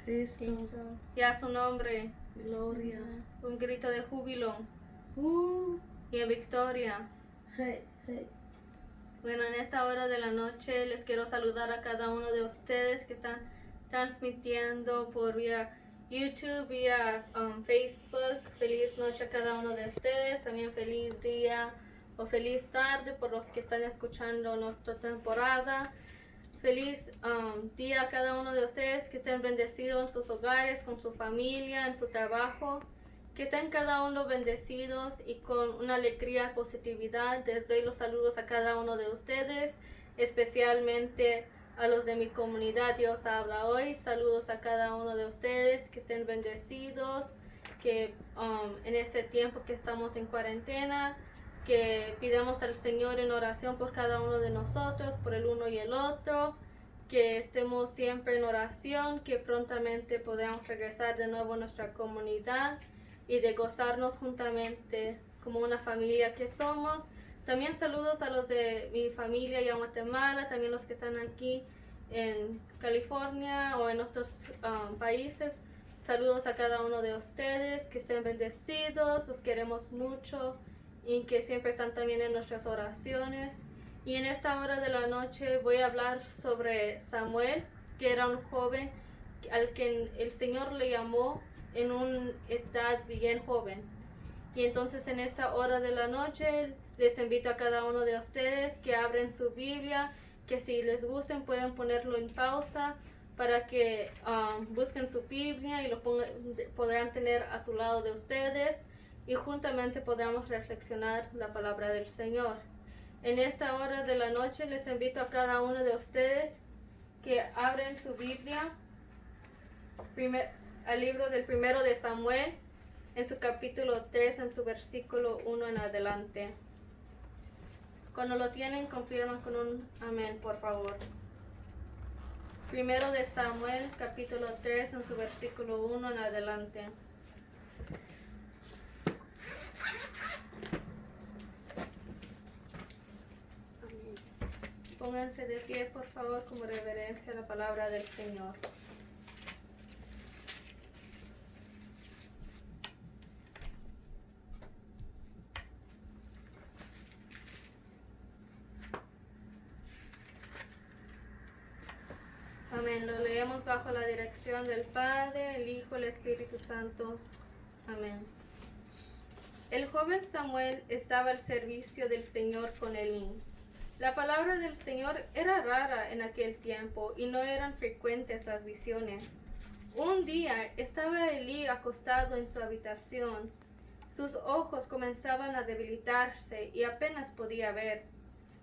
Cristo. Y a su nombre, Gloria. un grito de júbilo Uh, y de victoria. hey, hey. Bueno, en esta hora de la noche les quiero saludar a cada uno de ustedes que están transmitiendo por vía YouTube, vía Facebook. Feliz noche a cada uno de ustedes. También feliz día o feliz tarde por los que están escuchando nuestra temporada. Feliz día a cada uno de ustedes, que estén bendecidos en sus hogares, con su familia, en su trabajo. Que estén cada uno bendecidos y con una alegría, positividad. Les doy los saludos a cada uno de ustedes, especialmente a los de mi comunidad. Dios habla hoy. Saludos a cada uno de ustedes, que estén bendecidos, que en este tiempo que estamos en cuarentena, que pidamos al Señor en oración por cada uno de nosotros, por el uno y el otro, que estemos siempre en oración, que prontamente podamos regresar de nuevo a nuestra comunidad y de gozarnos juntamente como una familia que somos. También saludos a los de mi familia y a Guatemala, también los que están aquí en California o en otros países. Saludos a cada uno de ustedes, que estén bendecidos, los queremos mucho y que siempre están también en nuestras oraciones. Y en esta hora de la noche voy a hablar sobre Samuel, que era un joven al que el Señor le llamó en una edad bien joven. Y entonces en esta hora de la noche les invito a cada uno de ustedes que abren su Biblia, que si les gusten pueden ponerlo en pausa para que busquen su Biblia y lo podrán tener a su lado de ustedes y juntamente podamos reflexionar la palabra del Señor. En esta hora de la noche les invito a cada uno de ustedes que abren su Biblia al libro del primero de Samuel, en su capítulo 3, en su versículo 1 en adelante. Cuando lo tienen, confirman con un amén, por favor. Primero de Samuel, capítulo 3, en su versículo 1 en adelante. Pónganse de pie, por favor, como reverencia a la palabra del Señor. Amén. Lo leemos bajo la dirección del Padre, el Hijo, el Espíritu Santo. Amén. El joven Samuel estaba al servicio del Señor con Elí. La palabra del Señor era rara en aquel tiempo y no eran frecuentes las visiones. Un día estaba Elí acostado en su habitación. Sus ojos comenzaban a debilitarse y apenas podía ver.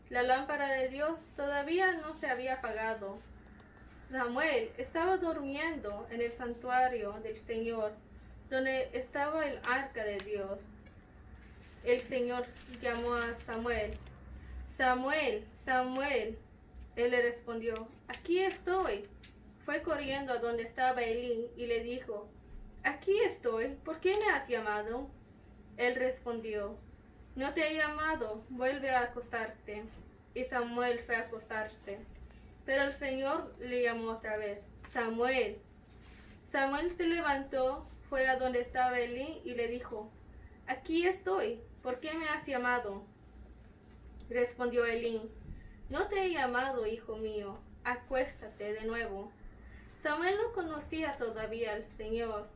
La lámpara de Dios todavía no se había apagado. Samuel estaba durmiendo en el santuario del Señor, donde estaba el arca de Dios. El Señor llamó a Samuel. Samuel, Samuel. Él le respondió, aquí estoy. Fue corriendo a donde estaba Elí y le dijo, aquí estoy, ¿por qué me has llamado? Él respondió, no te he llamado, vuelve a acostarte. Y Samuel fue a acostarse. Pero el Señor le llamó otra vez, Samuel. Samuel se levantó, fue a donde estaba Elí y le dijo, aquí estoy, ¿por qué me has llamado? Respondió Elí, no te he llamado, hijo mío, acuéstate de nuevo. Samuel no conocía todavía al Señor,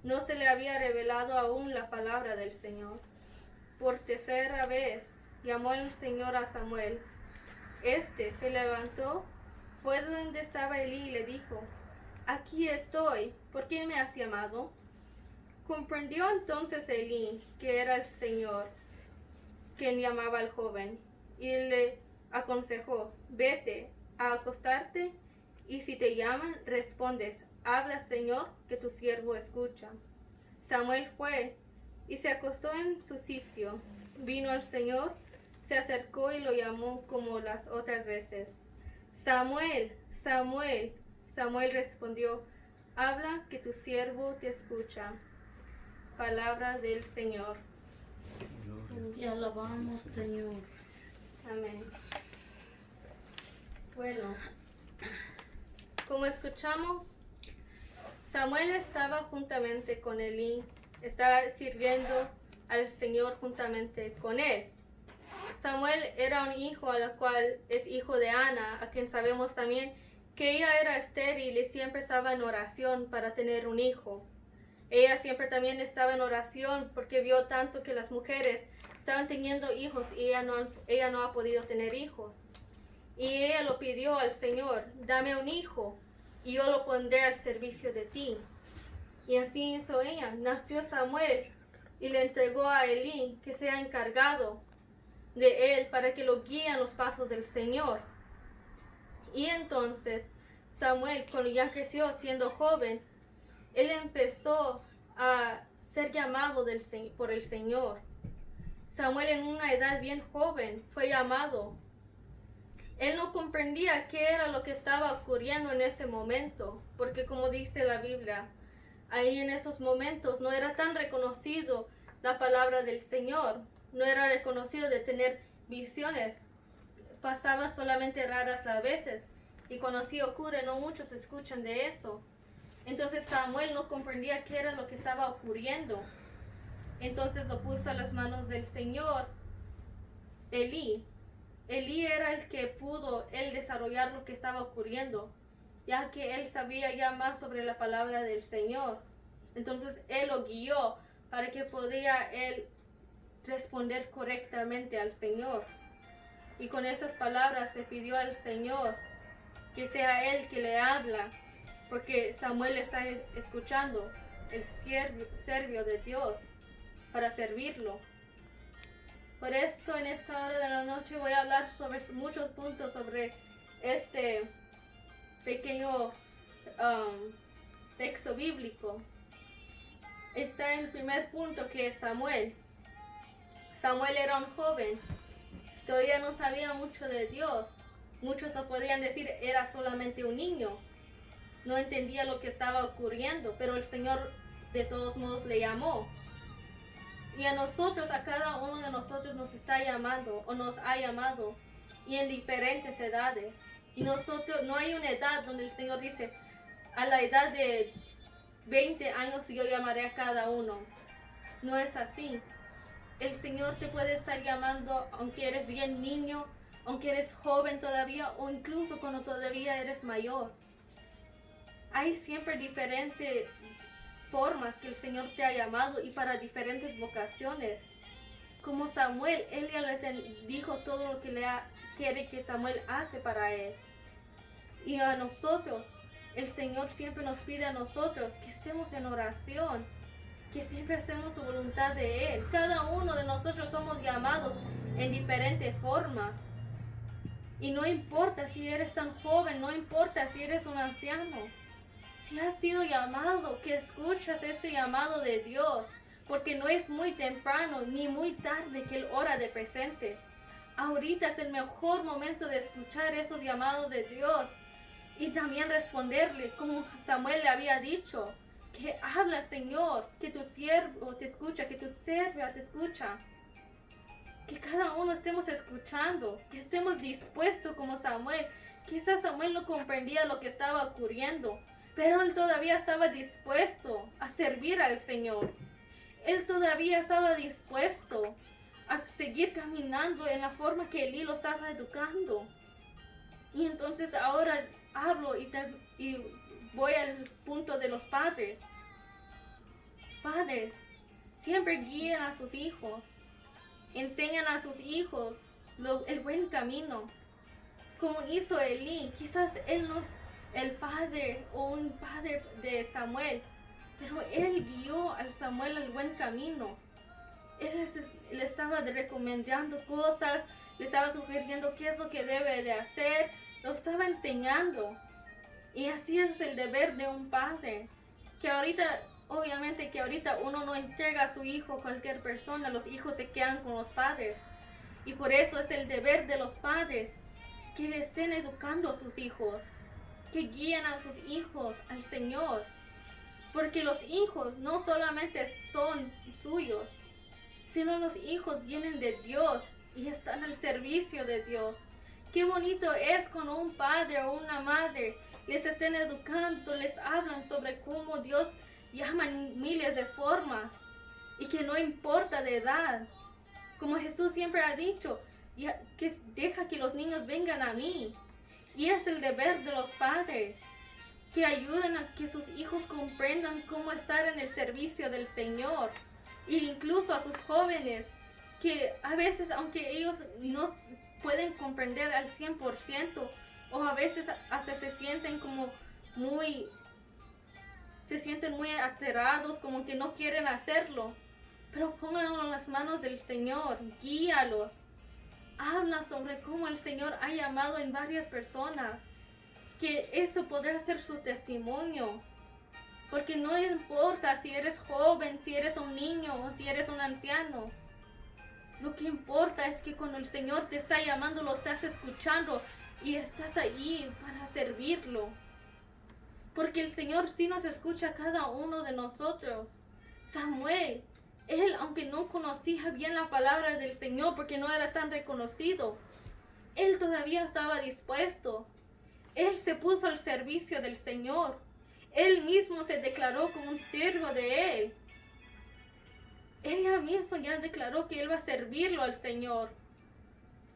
no se le había revelado aún la palabra del Señor. Por tercera vez llamó el Señor a Samuel. Este se levantó, fue donde estaba Elí y le dijo, aquí estoy, ¿por qué me has llamado? Comprendió entonces Elí que era el Señor quien llamaba al joven, y le aconsejó, vete a acostarte, y si te llaman, respondes, habla Señor, que tu siervo escucha. Samuel fue, y se acostó en su sitio. Vino el Señor, se acercó y lo llamó como las otras veces. Samuel, Samuel. Samuel respondió, habla, que tu siervo te escucha. Palabra del Señor. Te alabamos, Señor. Amén. Bueno, como escuchamos, Samuel estaba juntamente con Elí, estaba sirviendo al Señor juntamente con él. Samuel era un hijo a la cual es hijo de Ana, a quien sabemos también que ella era estéril y siempre estaba en oración para tener un hijo. Ella siempre también estaba en oración porque vio tanto que las mujeres estaban teniendo hijos y ella no ha podido tener hijos. Y ella lo pidió al Señor, dame un hijo y yo lo pondré al servicio de ti. Y así hizo ella. Nació Samuel y le entregó a Elí que sea encargado de él para que lo guíe en los pasos del Señor. Y entonces Samuel, cuando ya creció siendo joven, él empezó a ser llamado por el Señor. Samuel en una edad bien joven fue llamado. Él no comprendía qué era lo que estaba ocurriendo en ese momento, porque como dice la Biblia, ahí en esos momentos no era tan reconocido la palabra del Señor, no era reconocido de tener visiones, pasaba solamente raras las veces, y cuando así ocurre no muchos escuchan de eso. Entonces Samuel no comprendía qué era lo que estaba ocurriendo. Entonces lo puso a las manos del Señor Elí. Elí era el que pudo él desarrollar lo que estaba ocurriendo, ya que él sabía ya más sobre la palabra del Señor. Entonces él lo guió para que podía él responder correctamente al Señor. Y con esas palabras se pidió al Señor que sea él que le habla, porque Samuel está escuchando, el siervo de Dios, para servirlo. Por eso en esta hora de la noche voy a hablar sobre muchos puntos sobre este pequeño texto bíblico. Está en el primer punto, que es Samuel. Samuel era un joven, todavía no sabía mucho de Dios. Muchos lo podían decir, era solamente un niño, no entendía lo que estaba ocurriendo, pero el Señor de todos modos le llamó. Y a nosotros, a cada uno de nosotros nos está llamando o nos ha llamado, y en diferentes edades. Y nosotros, no hay una edad donde el Señor dice, a la edad de 20 años yo llamaré a cada uno. No es así. El Señor te puede estar llamando aunque eres bien niño, aunque eres joven todavía, o incluso cuando todavía eres mayor. Hay siempre diferentes formas que el Señor te ha llamado y para diferentes vocaciones. Como Samuel, él ya le dijo todo lo que quiere que Samuel hace para él. Y a nosotros, el Señor siempre nos pide a nosotros que estemos en oración, que siempre hacemos su voluntad de Él. Cada uno de nosotros somos llamados en diferentes formas. Y no importa si eres tan joven, no importa si eres un anciano. Si has sido llamado, que escuchas ese llamado de Dios, porque no es muy temprano ni muy tarde que Él ora de presente. Ahorita es el mejor momento de escuchar esos llamados de Dios y también responderle, como Samuel le había dicho, que habla, Señor, que tu siervo te escucha, que tu sierva te escucha. Que cada uno estemos escuchando, que estemos dispuestos como Samuel. Quizás Samuel no comprendía lo que estaba ocurriendo, pero él todavía estaba dispuesto a servir al Señor. Él todavía estaba dispuesto a seguir caminando en la forma que Elí lo estaba educando. Y entonces ahora hablo y voy al punto de los padres. Padres, siempre guíen a sus hijos. Enseñan a sus hijos el buen camino. Como hizo Elí, quizás él no es el padre o un padre de Samuel, pero él guió al Samuel al buen camino. Él le estaba recomendando cosas, le estaba sugiriendo qué es lo que debe de hacer, lo estaba enseñando. Y así es el deber de un padre, que ahorita, obviamente que ahorita uno no entrega a su hijo a cualquier persona, los hijos se quedan con los padres. Y por eso es el deber de los padres que estén educando a sus hijos, que guíen a sus hijos al Señor. Porque los hijos no solamente son suyos, sino los hijos vienen de Dios y están al servicio de Dios. Qué bonito es cuando un padre o una madre les estén educando, les hablan sobre cómo Dios llama en miles de formas y que no importa de edad. Como Jesús siempre ha dicho, que deja que los niños vengan a mí. Y es el deber de los padres, que ayuden a que sus hijos comprendan cómo estar en el servicio del Señor. E incluso a sus jóvenes, que a veces, aunque ellos no pueden comprender al 100%, o a veces hasta se sienten muy alterados, como que no quieren hacerlo, pero pónganlo en las manos del Señor, guíalos. Habla sobre cómo el Señor ha llamado en varias personas, que eso podrá ser su testimonio. Porque no importa si eres joven, si eres un niño o si eres un anciano. Lo que importa es que cuando el Señor te está llamando, lo estás escuchando y estás allí para servirlo. Porque el Señor sí nos escucha a cada uno de nosotros. Samuel, él, aunque no conocía bien la palabra del Señor porque no era tan reconocido, él todavía estaba dispuesto. Él se puso al servicio del Señor. Él mismo se declaró como un siervo de Él. Él mismo ya declaró que Él va a servirlo al Señor.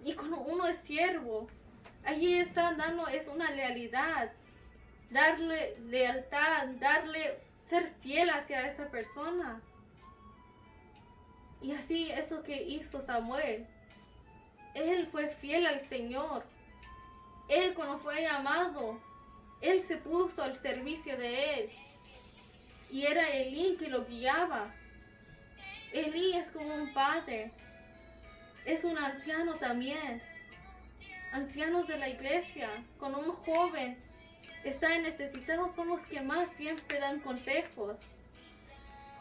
Y cuando uno es siervo, allí está dando, es una lealidad. Darle lealtad, ser fiel hacia esa persona. Y así eso que hizo Samuel. Él fue fiel al Señor. Él cuando fue llamado, él se puso al servicio de Él. Y era Elí que lo guiaba. Elí es como un padre. Es un anciano también. Ancianos de la iglesia. Cuando un joven está necesitado, son los que más siempre dan consejos.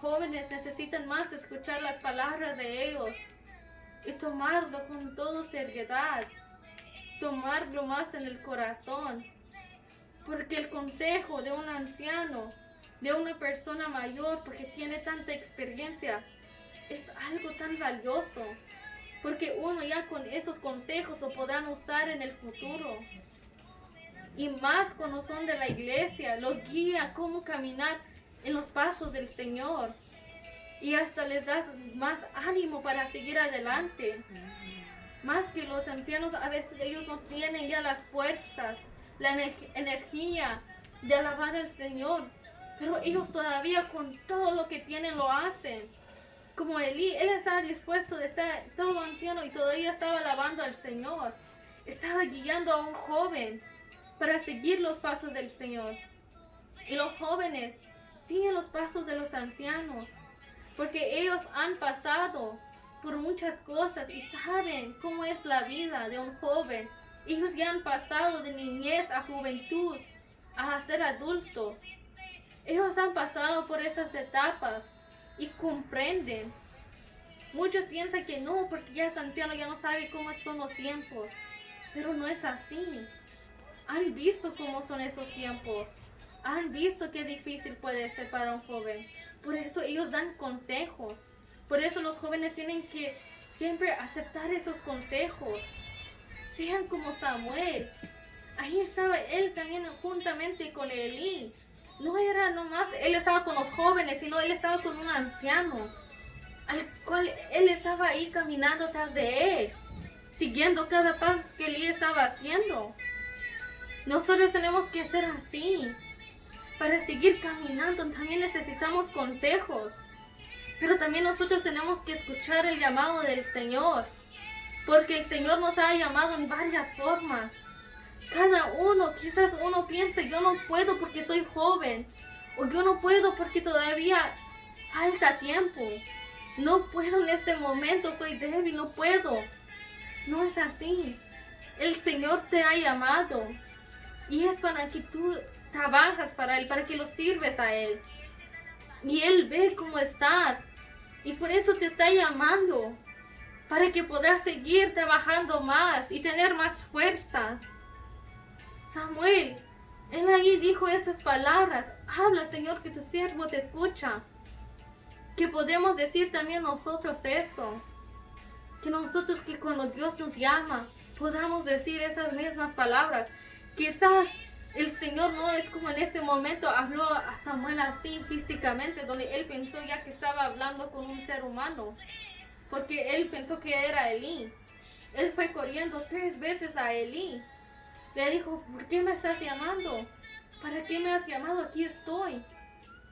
Jóvenes necesitan más escuchar las palabras de ellos y tomarlo con toda seriedad, tomarlo más en el corazón, porque el consejo de un anciano, de una persona mayor, porque tiene tanta experiencia, es algo tan valioso, porque uno ya con esos consejos lo podrán usar en el futuro. Y más cuando son de la iglesia, los guía cómo caminar en los pasos del Señor. Y hasta les das más ánimo para seguir adelante. Más que los ancianos, a veces ellos no tienen ya las fuerzas, la energía de alabar al Señor. Pero ellos todavía con todo lo que tienen lo hacen. Como Elí, él estaba dispuesto de estar todo anciano y todavía estaba alabando al Señor. Estaba guiando a un joven para seguir los pasos del Señor. Y los jóvenes siguen los pasos de los ancianos, porque ellos han pasado por muchas cosas y saben cómo es la vida de un joven. Ellos ya han pasado de niñez a juventud, a ser adultos. Ellos han pasado por esas etapas y comprenden. Muchos piensan que no, porque ya es anciano, ya no sabe cómo son los tiempos. Pero no es así. Han visto cómo son esos tiempos. Han visto qué difícil puede ser para un joven. Por eso ellos dan consejos. Por eso los jóvenes tienen que siempre aceptar esos consejos. Sean como Samuel. Ahí estaba él también juntamente con Elí. No era nomás, él estaba con los jóvenes, sino él estaba con un anciano, al cual él estaba ahí caminando tras de él, siguiendo cada paso que Elí estaba haciendo. Nosotros tenemos que ser así. Para seguir caminando también necesitamos consejos. Pero también nosotros tenemos que escuchar el llamado del Señor. Porque el Señor nos ha llamado en varias formas. Cada uno, quizás uno piense, yo no puedo porque soy joven. O yo no puedo porque todavía falta tiempo. No puedo en este momento, soy débil, no puedo. No es así. El Señor te ha llamado. Y es para que tú trabajas para Él, para que lo sirves a Él. Y Él ve cómo estás. Y por eso te está llamando. Para que puedas seguir trabajando más y tener más fuerzas. Samuel, él ahí dijo esas palabras. Habla, Señor, que tu siervo te escucha. Que podemos decir también nosotros eso. Que nosotros, que cuando Dios nos llama, podamos decir esas mismas palabras. Quizás El Señor no es como en ese momento habló a Samuel así físicamente, donde él pensó ya que estaba hablando con un ser humano, porque él pensó que era Elí. Él fue corriendo 3 veces a Elí. Le dijo, ¿por qué me estás llamando? ¿Para qué me has llamado? Aquí estoy.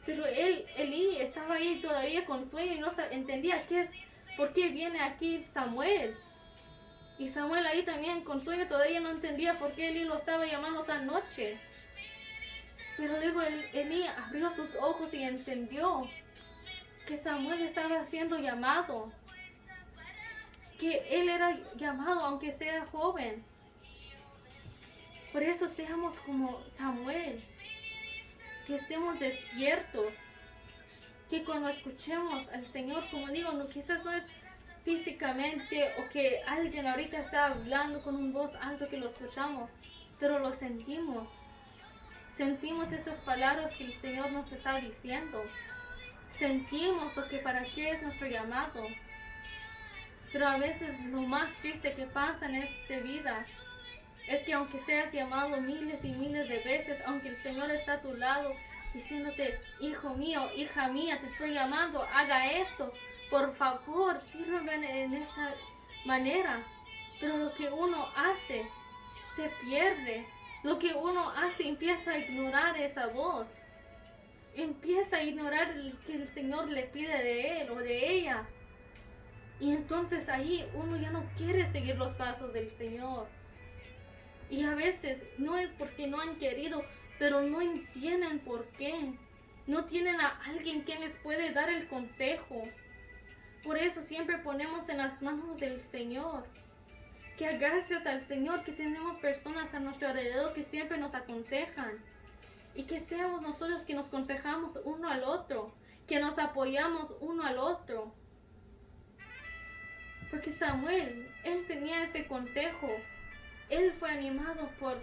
Pero Elí estaba ahí todavía con sueño y no entendía por qué viene aquí Samuel. Y Samuel ahí también con sueño todavía no entendía por qué Elí lo estaba llamando tan noche. Pero luego Elí abrió sus ojos y entendió que Samuel estaba siendo llamado. Que él era llamado aunque sea joven. Por eso seamos como Samuel. Que estemos despiertos. Que cuando escuchemos al Señor, como digo, quizás no es físicamente o que alguien ahorita está hablando con un voz alto que lo escuchamos, pero lo sentimos. Sentimos esas palabras que el Señor nos está diciendo. Sentimos lo que para qué es nuestro llamado. Pero a veces lo más triste que pasa en esta vida es que aunque seas llamado miles y miles de veces, aunque el Señor está a tu lado diciéndote, hijo mío, hija mía, te estoy llamando, haga esto, por favor, sírveme en esta manera. Pero lo que uno hace se pierde. Lo que uno hace empieza a ignorar esa voz. Empieza a ignorar lo que el Señor le pide de él o de ella. Y entonces ahí uno ya no quiere seguir los pasos del Señor. Y a veces no es porque no han querido, pero no entienden por qué. No tienen a alguien que les puede dar el consejo. Por eso siempre ponemos en las manos del Señor. Que gracias al Señor que tenemos personas a nuestro alrededor que siempre nos aconsejan. Y que seamos nosotros que nos aconsejamos uno al otro. Que nos apoyamos uno al otro. Porque Samuel, él tenía ese consejo. Él fue animado por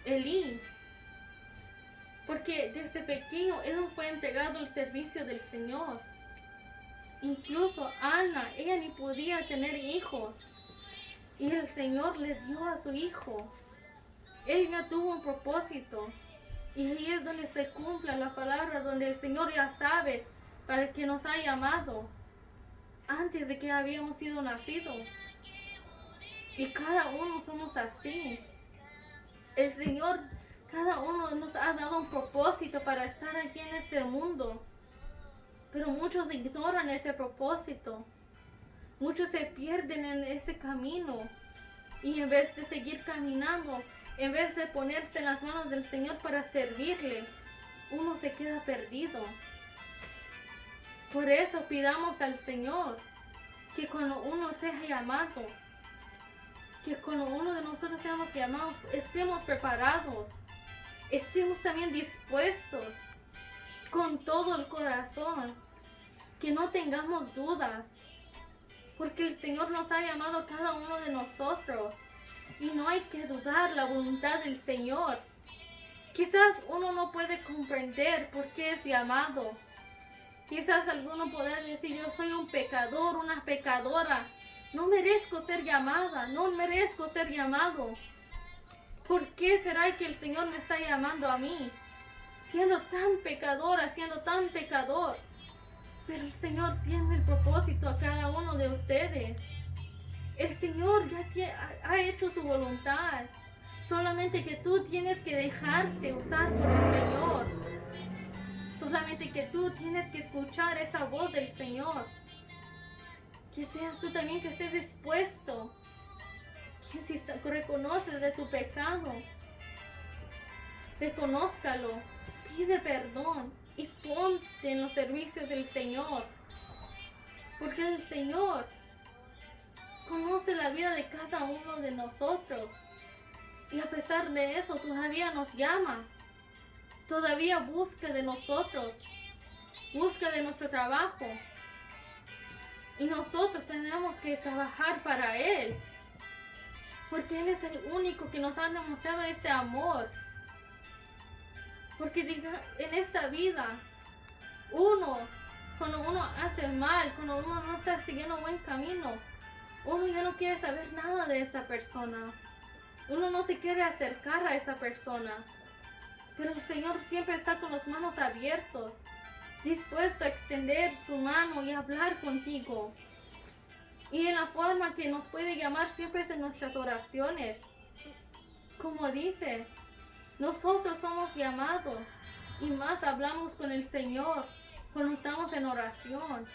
Elí. Porque desde pequeño él fue entregado al servicio del Señor. Incluso Ana, ella ni podía tener hijos. Y el Señor le dio a su hijo. Él ya tuvo un propósito. Y ahí es donde se cumple la palabra, donde el Señor ya sabe para que nos ha llamado. Antes de que habíamos sido nacidos. Y cada uno somos así. El Señor, cada uno nos ha dado un propósito para estar aquí en este mundo. Pero muchos ignoran ese propósito. Muchos se pierden en ese camino. Y en vez de seguir caminando, en vez de ponerse en las manos del Señor para servirle, uno se queda perdido. Por eso pidamos al Señor que cuando uno sea llamado, que cuando uno de nosotros seamos llamados, estemos preparados, estemos también dispuestos con todo el corazón, que no tengamos dudas, porque el Señor nos ha llamado a cada uno de nosotros y no hay que dudar la voluntad del Señor. Quizás uno no puede comprender por qué es llamado. Quizás alguno podrá decir, yo soy un pecador, una pecadora. No merezco ser llamada, no merezco ser llamado. ¿Por qué será que el Señor me está llamando a mí? Siendo tan pecadora, siendo tan pecador. Pero el Señor tiene el propósito a cada uno de ustedes. El Señor ya ha hecho su voluntad. Solamente que tú tienes que dejarte usar por el Señor. Solamente que tú tienes que escuchar esa voz del Señor. Que seas tú también que estés dispuesto. Que si reconoces de tu pecado, reconózcalo, pide perdón y ponte en los servicios del Señor. Porque el Señor conoce la vida de cada uno de nosotros. Y a pesar de eso, todavía nos llama. Todavía busca de nosotros. Busca de nuestro trabajo. Y nosotros tenemos que trabajar para Él. Porque Él es el único que nos ha demostrado ese amor. Porque en esta vida, cuando uno hace mal, cuando uno no está siguiendo un buen camino, uno ya no quiere saber nada de esa persona. Uno no se quiere acercar a esa persona. Pero el Señor siempre está con las manos abiertas, dispuesto a extender su mano y hablar contigo. Y en la forma que nos puede llamar siempre es en nuestras oraciones. Como dice, nosotros somos llamados y más hablamos con el Señor cuando estamos en oración.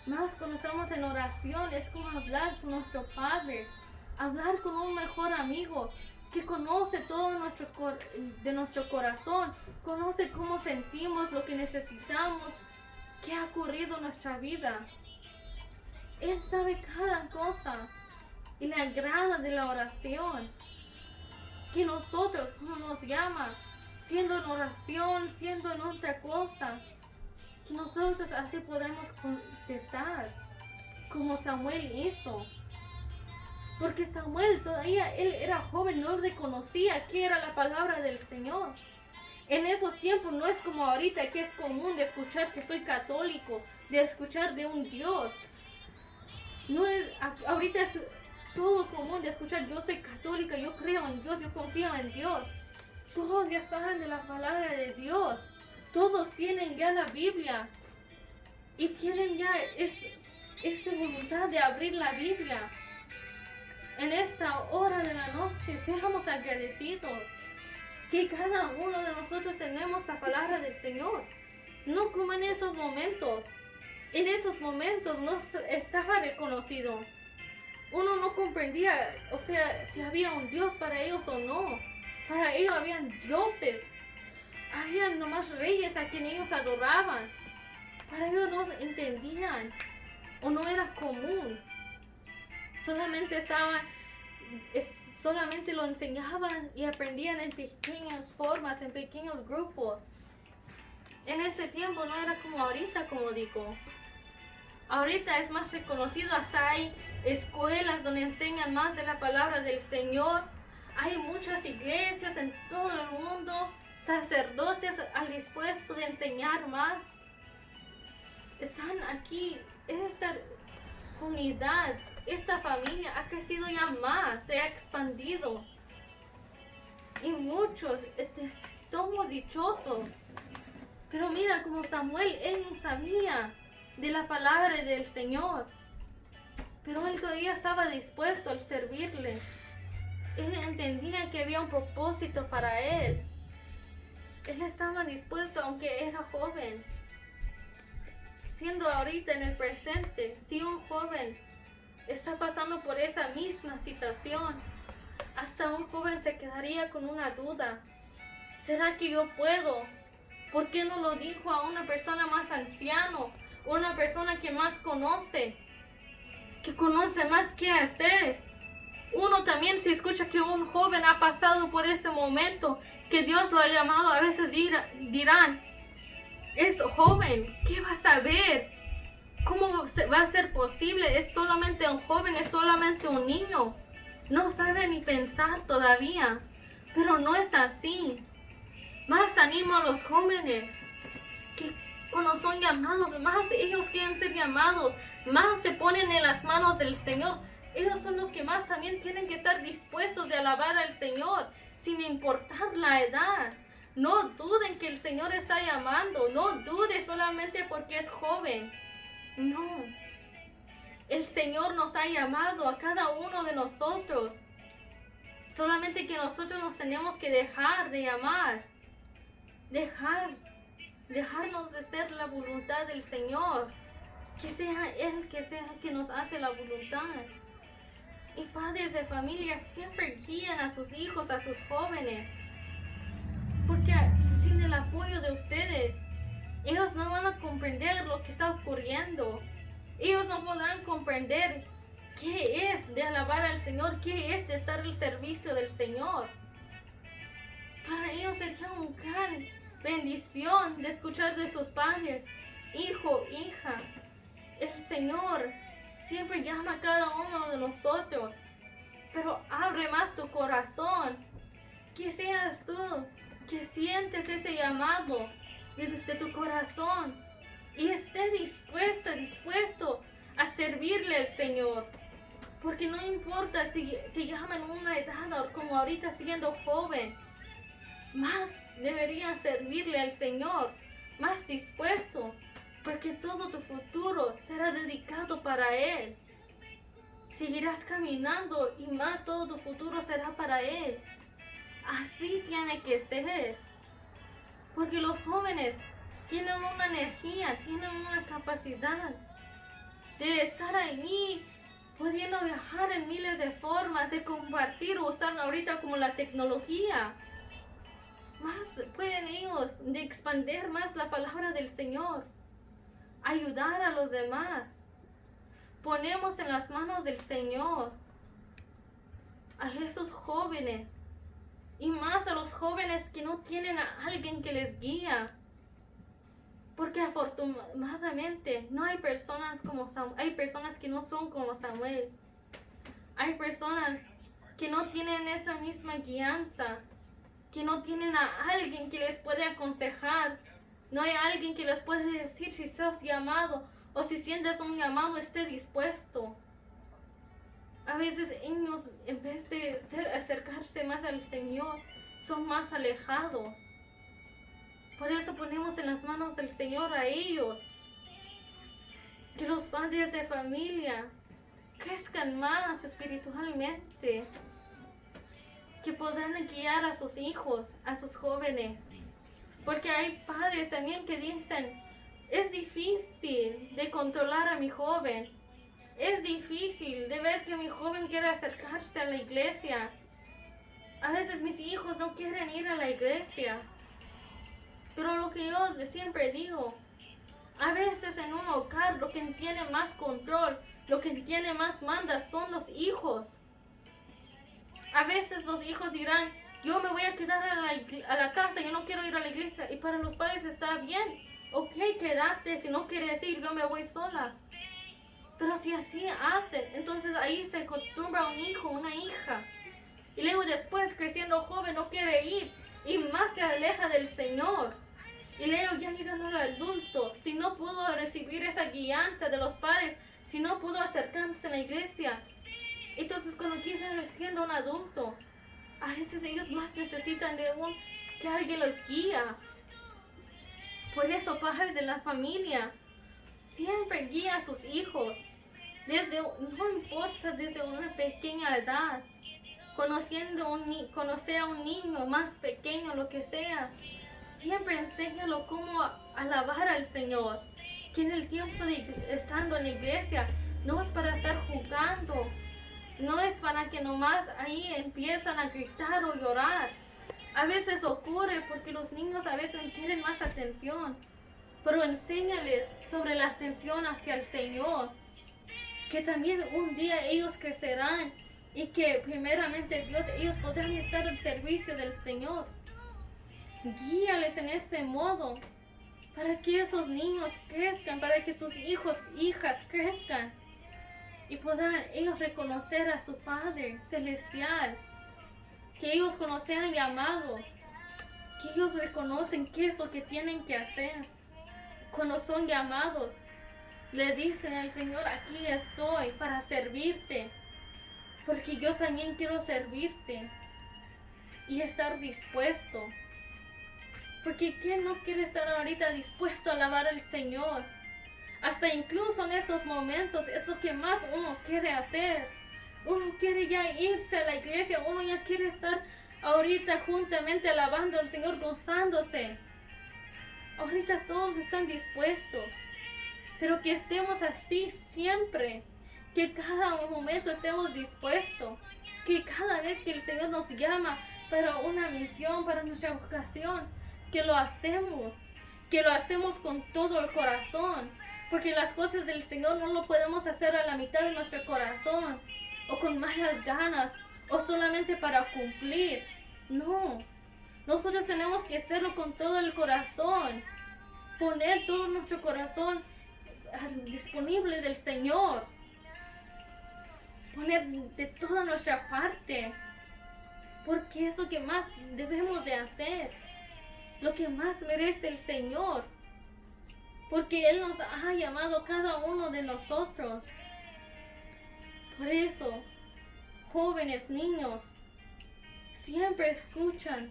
Más cuando estamos en oración es como hablar con nuestro Padre, hablar con un mejor amigo que conoce todo de nuestro corazón, conoce cómo sentimos, lo que necesitamos, qué ha ocurrido en nuestra vida. Él sabe cada cosa y le agrada de la oración. Que nosotros, como nos llama, siendo en oración, siendo en otra cosa, que nosotros así podemos contestar, como Samuel hizo. Porque Samuel todavía, él era joven, no reconocía qué era la palabra del Señor. En esos tiempos no es como ahorita, que es común de escuchar que soy católico, de escuchar de un Dios. No es, ahorita es todo común de escuchar, yo soy católica, yo creo en Dios, yo confío en Dios. Todos ya saben de la palabra de Dios. Todos tienen ya la Biblia. Y tienen ya esa voluntad de abrir la Biblia. En esta hora de la noche, seamos agradecidos que cada uno de nosotros tenemos la palabra del Señor. No como en esos momentos. En esos momentos no estaba reconocido. Uno no comprendía, o sea, si había un Dios para ellos o no. Para ellos habían dioses. Habían nomás reyes a quien ellos adoraban. Para ellos no entendían o no era común. Solamente lo enseñaban y aprendían en pequeñas formas, en pequeños grupos. En ese tiempo no era como ahorita, como digo. Ahorita es más reconocido, hasta hay escuelas donde enseñan más de la palabra del Señor. Hay muchas iglesias en todo el mundo, sacerdotes al dispuesto de enseñar más. Están aquí, esta unidad, esta familia ha crecido ya más, se ha expandido. Y muchos somos dichosos. Pero mira, como Samuel, él ni sabía de la palabra del Señor. Pero él todavía estaba dispuesto al servirle. Él entendía que había un propósito para él. Él estaba dispuesto aunque era joven. Siendo ahorita en el presente, si un joven está pasando por esa misma situación, hasta un joven se quedaría con una duda. ¿Será que yo puedo? ¿Por qué no lo dijo a una persona más anciano? Una persona que más conoce, que conoce más qué hacer. Uno también, si escucha que un joven ha pasado por ese momento, que Dios lo ha llamado, a veces dirán, es joven, ¿qué va a saber? ¿Cómo va a ser posible? Es solamente un joven, es solamente un niño. No sabe ni pensar todavía, pero no es así. Más animo a los jóvenes, que cuando son llamados, más ellos quieren ser llamados, más se ponen en las manos del Señor. Ellos son los que más también tienen que estar dispuestos de alabar al Señor, sin importar la edad. No duden que el Señor está llamando, no dude solamente porque es joven. No, el Señor nos ha llamado a cada uno de nosotros. Solamente que nosotros nos tenemos que dejar de llamar, dejarnos de ser la voluntad del Señor, que sea Él que nos hace la voluntad. Y padres de familia siempre guían a sus hijos, a sus jóvenes, porque sin el apoyo de ustedes, ellos no van a comprender lo que está ocurriendo. Ellos no podrán comprender qué es de alabar al Señor, qué es de estar al servicio del Señor. Para ellos sería una gran bendición de escuchar de sus padres, hijo, hija, el Señor siempre llama a cada uno de nosotros, pero abre más tu corazón, que seas tú, que sientes ese llamado desde tu corazón y esté dispuesto a servirle al Señor. Porque no importa si te llaman a una edad como ahorita siendo joven, más deberías servirle al Señor, más dispuesto, porque todo tu futuro será dedicado para Él. Seguirás caminando y más todo tu futuro será para Él. Así tiene que ser. Porque los jóvenes tienen una energía, tienen una capacidad de estar ahí, pudiendo viajar en miles de formas, de compartir o usar ahorita como la tecnología. Más pueden ellos de expandir más la palabra del Señor, ayudar a los demás. Ponemos en las manos del Señor a esos jóvenes y más a los jóvenes que no tienen a alguien que les guía. Porque afortunadamente no hay personas como Samuel, hay personas que no son como Samuel. Hay personas que no tienen esa misma guianza, que no tienen a alguien que les puede aconsejar. No hay alguien que les puede decir si sos llamado o si sientes un llamado, esté dispuesto. A veces ellos, en vez de acercarse más al Señor, son más alejados. Por eso ponemos en las manos del Señor a ellos. Que los padres de familia crezcan más espiritualmente. Que puedan guiar a sus hijos, a sus jóvenes. Porque hay padres también que dicen, es difícil de controlar a mi joven. Es difícil de ver que mi joven quiere acercarse a la iglesia. A veces mis hijos no quieren ir a la iglesia. Pero lo que yo siempre digo, a veces en un hogar lo que tiene más control, lo que tiene más manda son los hijos. A veces los hijos dirán, yo me voy a quedar a la casa, yo no quiero ir a la iglesia. Y para los padres está bien, ok, quédate, si no quieres ir, yo me voy sola. Pero si así hacen, entonces ahí se acostumbra un hijo, una hija. Y luego después, creciendo joven, no quiere ir y más se aleja del Señor. Y luego ya llegando al adulto, si no pudo recibir esa guianza de los padres, si no pudo acercarse a la iglesia, entonces cuando llegan siendo un adulto, a veces ellos más necesitan de que alguien los guía. Por eso, padres de la familia, siempre guía a sus hijos, no importa desde una pequeña edad, conocer a un niño más pequeño, lo que sea, siempre enséñalo cómo alabar al Señor, que en el tiempo de estando en la iglesia no es para estar jugando, no es para que nomás ahí empiezan a gritar o llorar. A veces ocurre porque los niños a veces quieren más atención, pero enséñales sobre la atención hacia el Señor, que también un día ellos crecerán y que primeramente Dios, ellos podrán estar al servicio del Señor. Guíales en ese modo para que esos niños crezcan, para que sus hijos, hijas crezcan y puedan ellos reconocer a su Padre Celestial, que ellos sean llamados, que ellos reconocen qué es lo que tienen que hacer. Cuando son llamados, le dicen al Señor, aquí estoy para servirte, porque yo también quiero servirte y estar dispuesto. Porque ¿quién no quiere estar ahorita dispuesto a alabar al Señor? Hasta incluso en estos momentos es lo que más uno quiere hacer. Uno quiere ya irse a la iglesia, uno ya quiere estar ahorita juntamente alabando al Señor, gozándose. Ahorita todos están dispuestos, pero que estemos así siempre, que cada momento estemos dispuestos, que cada vez que el Señor nos llama para una misión, para nuestra vocación, que lo hacemos con todo el corazón, porque las cosas del Señor no lo podemos hacer a la mitad de nuestro corazón, o con malas ganas, o solamente para cumplir. No, nosotros tenemos que hacerlo con todo el corazón, poner todo nuestro corazón disponible del Señor, poner de toda nuestra parte, porque es lo que más debemos de hacer, lo que más merece el Señor, porque Él nos ha llamado cada uno de nosotros. Por eso, jóvenes, niños, siempre escuchan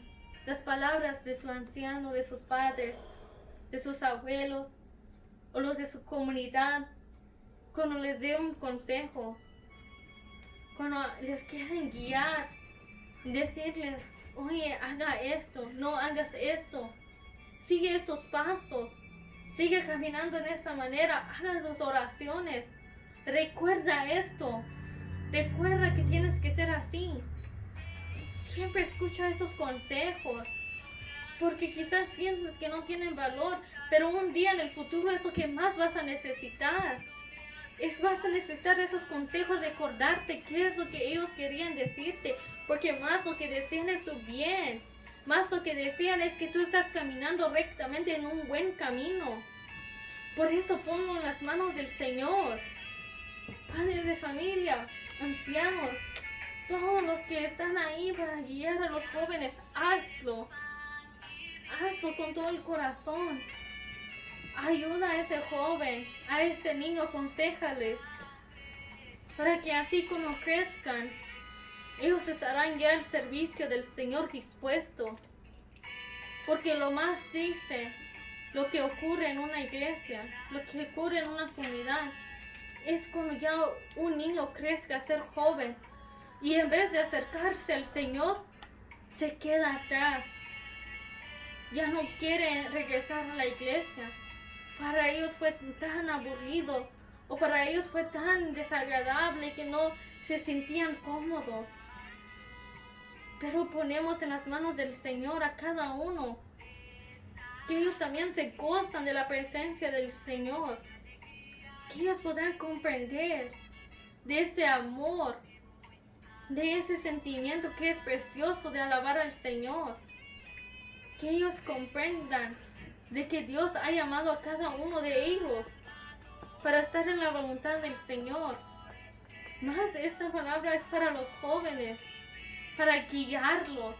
las palabras de su anciano, de sus padres, de sus abuelos o los de su comunidad, cuando les dé un consejo, cuando les quieren guiar, decirles, oye, haga esto, no hagas esto, sigue estos pasos, sigue caminando en esta manera, haga tus oraciones, recuerda esto, recuerda que tienes que ser así. Siempre escucha esos consejos, porque quizás piensas que no tienen valor, pero un día en el futuro es lo que más vas a necesitar. Vas a necesitar esos consejos, recordarte qué es lo que ellos querían decirte, porque más lo que desean es tu bien, más lo que desean es que tú estás caminando rectamente en un buen camino. Por eso ponlo en las manos del Señor. Padres de familia, ancianos, todos los que están ahí para guiar a los jóvenes, hazlo. Hazlo con todo el corazón. Ayuda a ese joven, a ese niño, aconséjales, para que así como crezcan, ellos estarán ya al servicio del Señor dispuestos. Porque lo más triste, lo que ocurre en una iglesia, lo que ocurre en una comunidad, es cuando ya un niño crezca a ser joven y en vez de acercarse al Señor, se queda atrás. Ya no quiere regresar a la iglesia. Para ellos fue tan aburrido o para ellos fue tan desagradable que no se sentían cómodos. Pero ponemos en las manos del Señor a cada uno, que ellos también se gozan de la presencia del Señor, que ellos puedan comprender de ese amor, de ese sentimiento que es precioso de alabar al Señor, que ellos comprendan de que Dios ha llamado a cada uno de ellos para estar en la voluntad del Señor. Más esta palabra es para los jóvenes, para guiarlos,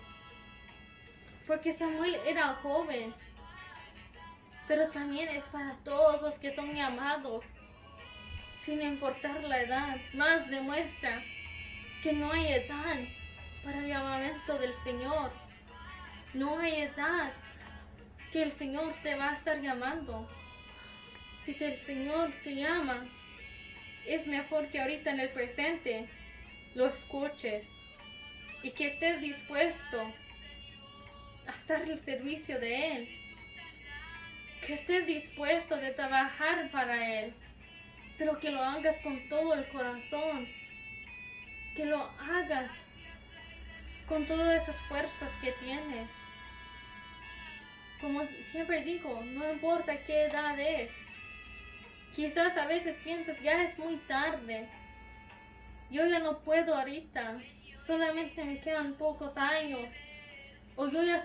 porque Samuel era joven, pero también es para todos los que son llamados, sin importar la edad. Más demuestra que no hay edad para el llamamiento del Señor, no hay edad que el Señor te va a estar llamando. Si el Señor te llama, es mejor que ahorita en el presente lo escuches y que estés dispuesto a estar al servicio de Él, que estés dispuesto de trabajar para Él, pero que lo hagas con todo el corazón, que lo hagas con todas esas fuerzas que tienes. Como siempre digo, no importa qué edad es. Quizás a veces piensas, ya es muy tarde. Yo ya no puedo ahorita. Solamente me quedan pocos años. O yo ya